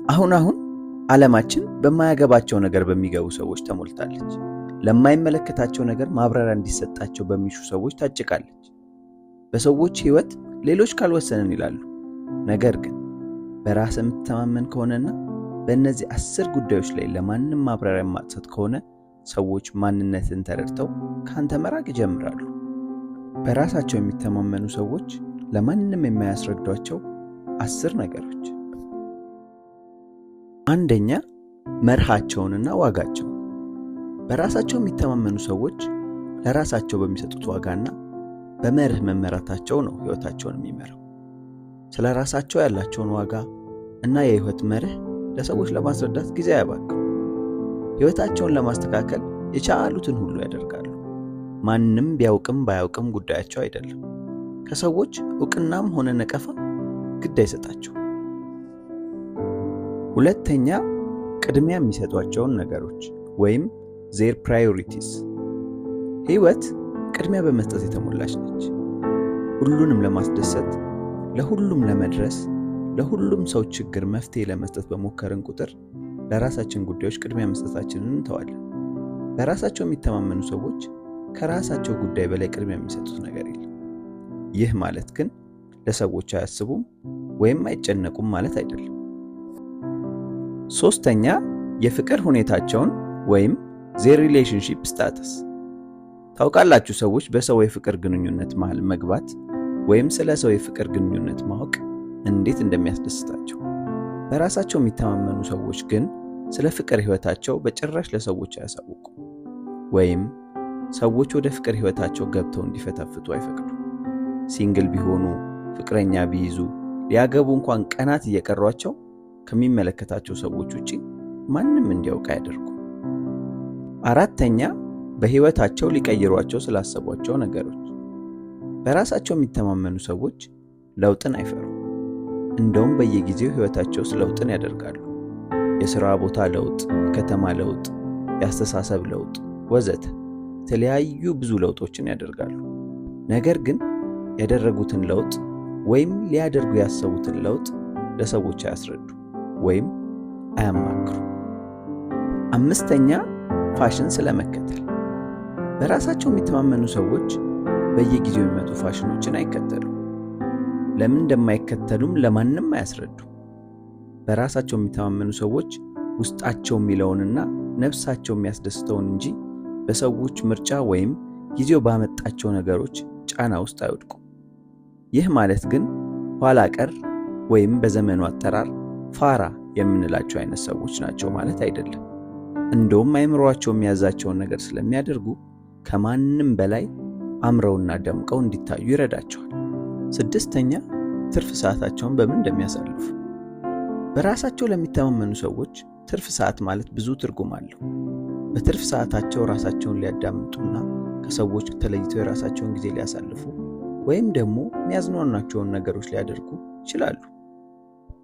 አሁን ዓለማችን በማያገባቸው ነገር በሚገቡ ሰዎች ተሞልታለች። ለማይመለከታቸው ነገር ማብራሪያ እንዲሰጣቸው በሚሹ ሰዎች ታጭቃለች። በሰዎች ሕይወት ሌሎች ካልወሰንን ይላሉ። ነገር ግን በራስ የምትተማመን ከሆነና በእነዚህ 10 ጉዳዮች ላይ ለማንም ማብራሪያ ማጥሰት ከሆነ ሰዎች ማንነትን ተረድተው ካንተ መራቅ ይጀምራሉ። በራሳቸው የሚተማመኑ ሰዎች ለማንም የማያስረዷቸው 10 ነገሮች። አንደኛ፣ መርሃቸውንና ዋጋቸውን። በራሳቸው የሚተማመኑ ሰዎች ለራሳቸው በሚሰጡት ዋጋና በመርህ መመራታቸው ነው ሕይወታቸውን የሚመራው። ስለ ራሳቸው ያላቸውን ዋጋ እና የሕይወት መርህ ለሰዎች ለማስረዳት ጊዜ አያባክኑ። ሕይወታቸውን ለማስተካከል የቻሉትን ሁሉ ያደርጋሉ። ማንም ቢያውቅም ባያውቅም ጉዳያቸው አይደለም። ከሰዎች ዕውቅናም ሆነ ነቀፋ ግድ አይሰጣቸው። ሁለተኛ፣ ቅድሚያ የሚሰጧቸውን ነገሮች ወይም their priorities። ሕይወት ቅድሚያ በመስጠት የተሞላች ነች። ሁሉንም ለማስደሰት፣ ለሁሉም ለመድረስ፣ ለሁሉም ሰው ችግር መፍትሄ ለመስጠት በሞከርን ቁጥር ለራሳችን ጉዳዮች ቅድሚያ መስጠታችንን እንተዋለን። በራሳቸው የሚተማመኑ ሰዎች ከራሳቸው ጉዳይ በላይ ቅድሚያ የሚሰጡት ነገር የለም። ይህ ማለት ግን ለሰዎች አያስቡም ወይም አይጨነቁም ማለት አይደለም። ሶስተኛ፣ የፍቅር ሁኔታቸውን ወይም their relationship status። ታውቃላችሁ፣ ሰዎች በሰው የፍቅር ግንኙነት መሃል መግባት ወይም ስለ ሰው የፍቅር ግንኙነት ማወቅ እንዴት እንደሚያስደስታቸው። በራሳቸው የሚተማመኑ ሰዎች ግን ስለ ፍቅር ሕይወታቸው በጭራሽ ለሰዎች አያሳውቁም ወይም ሰዎች ወደ ፍቅር ሕይወታቸው ገብተው እንዲፈተፍቱ አይፈቅዱም። ሲንግል ቢሆኑ፣ ፍቅረኛ ቢይዙ፣ ሊያገቡ እንኳን ቀናት እየቀሯቸው ከሚመለከታቸው ሰዎች ውጪ ማንም እንዲያውቅ አያደርጉም። አራተኛ፣ በሕይወታቸው ሊቀይሯቸው ስላሰቧቸው ነገሮች። በራሳቸው የሚተማመኑ ሰዎች ለውጥን አይፈሩም። እንደውም በየጊዜው ሕይወታቸው ውስጥ ለውጥን ያደርጋሉ። የሥራ ቦታ ለውጥ፣ የከተማ ለውጥ፣ የአስተሳሰብ ለውጥ ወዘተ የተለያዩ ብዙ ለውጦችን ያደርጋሉ። ነገር ግን ያደረጉትን ለውጥ ወይም ሊያደርጉ ያሰቡትን ለውጥ ለሰዎች አያስረዱ ወይም አያማክሩ። አምስተኛ፣ ፋሽን ስለመከተል። በራሳቸው የሚተማመኑ ሰዎች በየጊዜው የሚመጡ ፋሽኖችን አይከተሉም። ለምን እንደማይከተሉም ለማንም አያስረዱ። በራሳቸው የሚተማመኑ ሰዎች ውስጣቸው የሚለውንና ነፍሳቸው የሚያስደስተውን እንጂ በሰዎች ምርጫ ወይም ጊዜው ባመጣቸው ነገሮች ጫና ውስጥ አይወድቁም። ይህ ማለት ግን ኋላ ቀር ወይም በዘመኑ አጠራር ፋራ የምንላቸው አይነት ሰዎች ናቸው ማለት አይደለም። እንደውም አይምሮአቸው የሚያዛቸውን ነገር ስለሚያደርጉ ከማንም በላይ አምረውና ደምቀው እንዲታዩ ይረዳቸዋል። ስድስተኛ፣ ትርፍ ሰዓታቸውን በምን እንደሚያሳልፉ። በራሳቸው ለሚተማመኑ ሰዎች ትርፍ ሰዓት ማለት ብዙ ትርጉም አለው። በትርፍ ሰዓታቸው ራሳቸውን ሊያዳምጡና ከሰዎች ተለይተው የራሳቸውን ጊዜ ሊያሳልፉ ወይም ደግሞ የሚያዝናኗቸውን ነገሮች ሊያደርጉ ይችላሉ።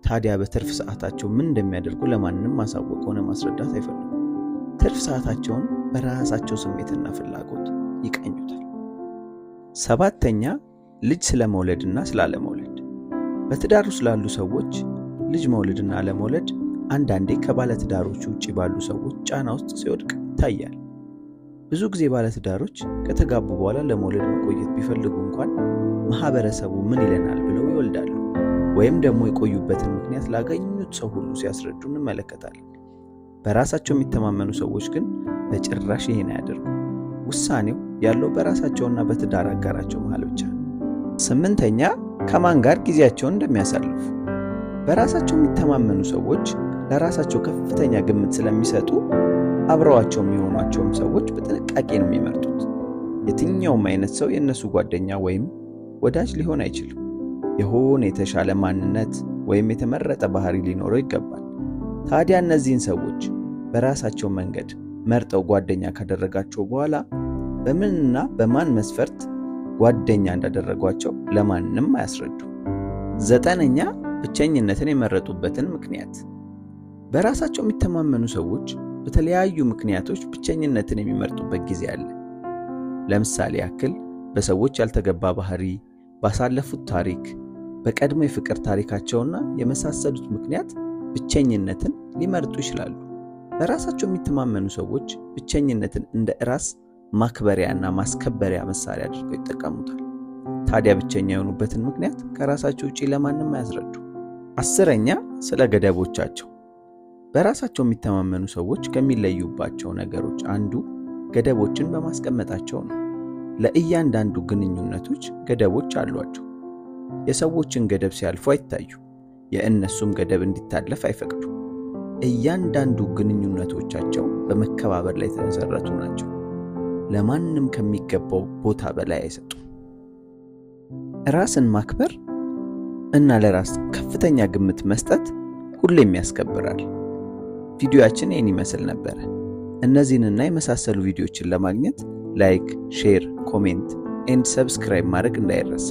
ታዲያ በትርፍ ሰዓታቸው ምን እንደሚያደርጉ ለማንም ማሳወቅ ሆነ ማስረዳት አይፈልጉም። ትርፍ ሰዓታቸውን በራሳቸው ስሜትና ፍላጎት ይቀኙታል። ሰባተኛ፣ ልጅ ስለመውለድና ስላለመውለድ። በትዳር ውስጥ ላሉ ሰዎች ልጅ መውለድና አለመውለድ አንዳንዴ ከባለትዳሮች ውጪ ባሉ ሰዎች ጫና ውስጥ ሲወድቅ ይታያል። ብዙ ጊዜ ባለትዳሮች ከተጋቡ በኋላ ለመውለድ መቆየት ቢፈልጉ እንኳን ማህበረሰቡ ምን ይለናል ብለው ይወልዳሉ፣ ወይም ደግሞ የቆዩበትን ምክንያት ላገኙት ሰው ሁሉ ሲያስረዱ እንመለከታለን። በራሳቸው የሚተማመኑ ሰዎች ግን በጭራሽ ይሄን አያደርጉም። ውሳኔው ያለው በራሳቸውና በትዳር አጋራቸው መሃል ብቻ ነው። ስምንተኛ፣ ከማን ጋር ጊዜያቸውን እንደሚያሳልፉ። በራሳቸው የሚተማመኑ ሰዎች ለራሳቸው ከፍተኛ ግምት ስለሚሰጡ አብረዋቸው የሚሆኗቸውም ሰዎች በጥንቃቄ ነው የሚመርጡት። የትኛውም አይነት ሰው የእነሱ ጓደኛ ወይም ወዳጅ ሊሆን አይችልም። የሆነ የተሻለ ማንነት ወይም የተመረጠ ባህሪ ሊኖረው ይገባል። ታዲያ እነዚህን ሰዎች በራሳቸው መንገድ መርጠው ጓደኛ ካደረጋቸው በኋላ በምንና በማን መስፈርት ጓደኛ እንዳደረጓቸው ለማንም አያስረዱ። ዘጠነኛ፣ ብቸኝነትን የመረጡበትን ምክንያት። በራሳቸው የሚተማመኑ ሰዎች በተለያዩ ምክንያቶች ብቸኝነትን የሚመርጡበት ጊዜ አለ። ለምሳሌ ያክል በሰዎች ያልተገባ ባህሪ፣ ባሳለፉት ታሪክ፣ በቀድሞ የፍቅር ታሪካቸውና የመሳሰሉት ምክንያት ብቸኝነትን ሊመርጡ ይችላሉ። በራሳቸው የሚተማመኑ ሰዎች ብቸኝነትን እንደ ራስ ማክበሪያና ማስከበሪያ መሳሪያ አድርገው ይጠቀሙታል። ታዲያ ብቸኛ የሆኑበትን ምክንያት ከራሳቸው ውጪ ለማንም አያስረዱ። 10ኛ ስለ ገደቦቻቸው። በራሳቸው የሚተማመኑ ሰዎች ከሚለዩባቸው ነገሮች አንዱ ገደቦችን በማስቀመጣቸው ነው። ለእያንዳንዱ ግንኙነቶች ገደቦች አሏቸው። የሰዎችን ገደብ ሲያልፉ አይታዩ፣ የእነሱም ገደብ እንዲታለፍ አይፈቅዱ። እያንዳንዱ ግንኙነቶቻቸው በመከባበር ላይ የተመሰረቱ ናቸው። ለማንም ከሚገባው ቦታ በላይ አይሰጡም። ራስን ማክበር እና ለራስ ከፍተኛ ግምት መስጠት ሁሌም ያስከብራል። ቪዲዮአችን ይህን ይመስል ነበር። እነዚህንና የመሳሰሉ ቪዲዮዎችን ለማግኘት ላይክ፣ ሼር፣ ኮሜንት ኤንድ ሰብስክራይብ ማድረግ እንዳይረሳ።